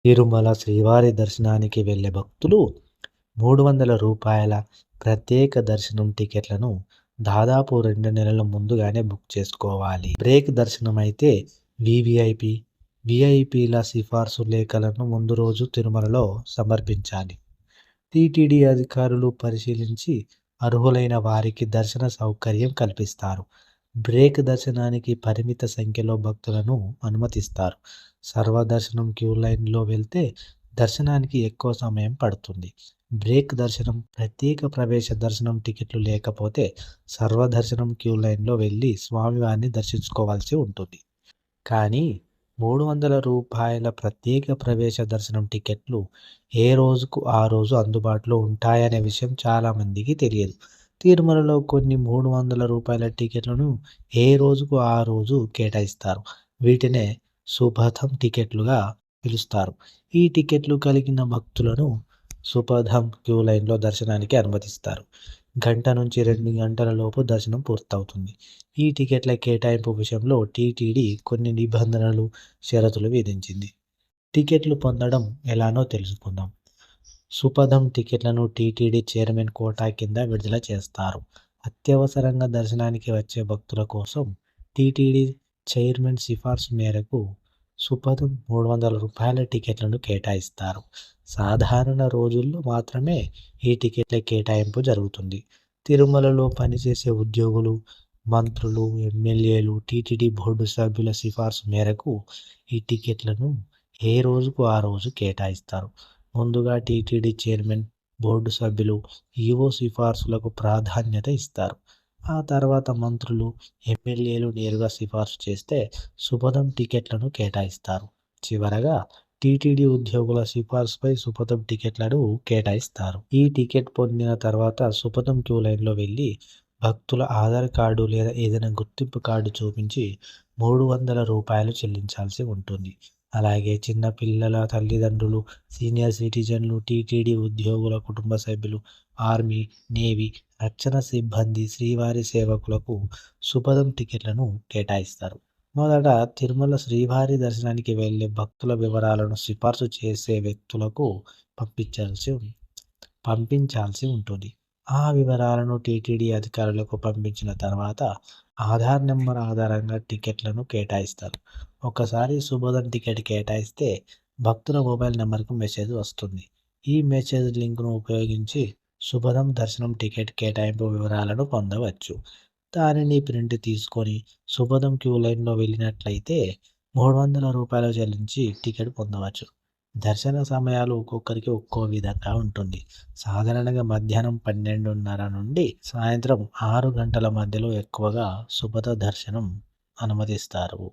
తిరుమల శ్రీవారి దర్శనానికి వెళ్ళే భక్తులు రూ. 300 ప్రత్యేక దర్శనం టికెట్లను దాదాపు 2 నెలల ముందుగానే బుక్ చేసుకోవాలి. బ్రేక్ దర్శనం అయితే వీవీఐపీ, వీఐపీల సిఫార్సు లేఖలను ముందు రోజు తిరుమలలో సమర్పించాలి. టీటీడీ అధికారులు పరిశీలించి అర్హులైన వారికి దర్శన సౌకర్యం కల్పిస్తారు. బ్రేక్ దర్శనానికి పరిమిత సంఖ్యలో భక్తులను అనుమతిస్తారు. సర్వదర్శనం క్యూ లైన్లో వెళ్తే దర్శనానికి ఎక్కువ సమయం పడుతుంది. బ్రేక్ దర్శనం, ప్రత్యేక ప్రవేశ దర్శనం టికెట్లు లేకపోతే సర్వదర్శనం క్యూ లైన్లో వెళ్ళి స్వామివారిని దర్శించుకోవాల్సి ఉంటుంది. కానీ రూ. 300 ప్రత్యేక ప్రవేశ దర్శనం టికెట్లు ఏ రోజుకు ఆ రోజు అందుబాటులో ఉంటాయనే విషయం చాలామందికి తెలియదు. తిరుమలలో కొన్ని రూ. 300 టికెట్లను ఏ రోజుకు ఆ రోజు కేటాయిస్తారు. వీటినే సుపథం టికెట్లుగా పిలుస్తారు. ఈ టికెట్లు కలిగిన భక్తులను సుపథం క్యూ లైన్లో దర్శనానికి అనుమతిస్తారు. గంట నుంచి 2 గంటల లోపు దర్శనం పూర్తవుతుంది. ఈ టికెట్ల కేటాయింపు విషయంలో టీటీడీ కొన్ని నిబంధనలు, షరతులు విధించింది. టికెట్లు పొందడం ఎలానో తెలుసుకుందాం. సుపథం టికెట్లను టీటీడీ చైర్మన్ కోటా కింద విడుదల చేస్తారు. అత్యవసరంగా దర్శనానికి వచ్చే భక్తుల కోసం టీటీడీ చైర్మన్ సిఫార్సు మేరకు సుపథం రూ. 300 టికెట్లను కేటాయిస్తారు. సాధారణ రోజుల్లో మాత్రమే ఈ టికెట్ల కేటాయింపు జరుగుతుంది. తిరుమలలో పనిచేసే ఉద్యోగులు, మంత్రులు, ఎమ్మెల్యేలు, టీటీడీ బోర్డు సభ్యుల సిఫార్సు మేరకు ఈ టికెట్లను ఏ రోజుకు ఆ రోజు కేటాయిస్తారు. ముందుగా టీటీడీ చైర్మన్, బోర్డు సభ్యులు, ఈవో సిఫార్సులకు ప్రాధాన్యత ఇస్తారు. ఆ తర్వాత మంత్రులు, ఎమ్మెల్యేలు నేరుగా సిఫార్సు చేస్తే సుపథం టికెట్లను కేటాయిస్తారు. చివరగా టీటీడీ ఉద్యోగుల సిఫార్సుపై సుపథం టికెట్లను కేటాయిస్తారు. ఈ టికెట్ పొందిన తర్వాత సుపథం క్యూ లైన్లో వెళ్ళి భక్తుల ఆధార్ కార్డు లేదా ఏదైనా గుర్తింపు కార్డు చూపించి రూ. 300 చెల్లించాల్సి ఉంటుంది. అలాగే చిన్న పిల్లల తల్లిదండ్రులు, సీనియర్ సిటిజన్లు, టీటీడీ ఉద్యోగుల కుటుంబ సభ్యులు, ఆర్మీ, నేవీ, రక్షణ సిబ్బంది, శ్రీవారి సేవకులకు సుపథం టికెట్లను కేటాయిస్తారు. మొదట తిరుమల శ్రీవారి దర్శనానికి వెళ్ళే భక్తుల వివరాలను సిఫార్సు చేసే వ్యక్తులకు పంపించాల్సి ఉంటుంది. ఆ వివరాలను టీటీడీ అధికారులకు పంపించిన తర్వాత ఆధార్ నెంబర్ ఆధారంగా టికెట్లను కేటాయిస్తారు. ఒకసారి సుపథం టికెట్ కేటాయిస్తే భక్తుల మొబైల్ నెంబర్కు మెసేజ్ వస్తుంది. ఈ మెసేజ్ లింక్ను ఉపయోగించి సుపథం దర్శనం టికెట్ కేటాయింపు వివరాలను పొందవచ్చు. దానిని ప్రింట్ తీసుకొని సుపథం క్యూ లైన్లో వెళ్ళినట్లయితే రూ. 300 చెల్లించి టికెట్ పొందవచ్చు. దర్శన సమయాలు ఒక్కొక్కరికి ఒక్కో విధంగా ఉంటుంది. సాధారణంగా మధ్యాహ్నం 12:30 నుండి సాయంత్రం 6 గంటల మధ్యలో ఎక్కువగా సుపథ దర్శనం అనుమతిస్తారు.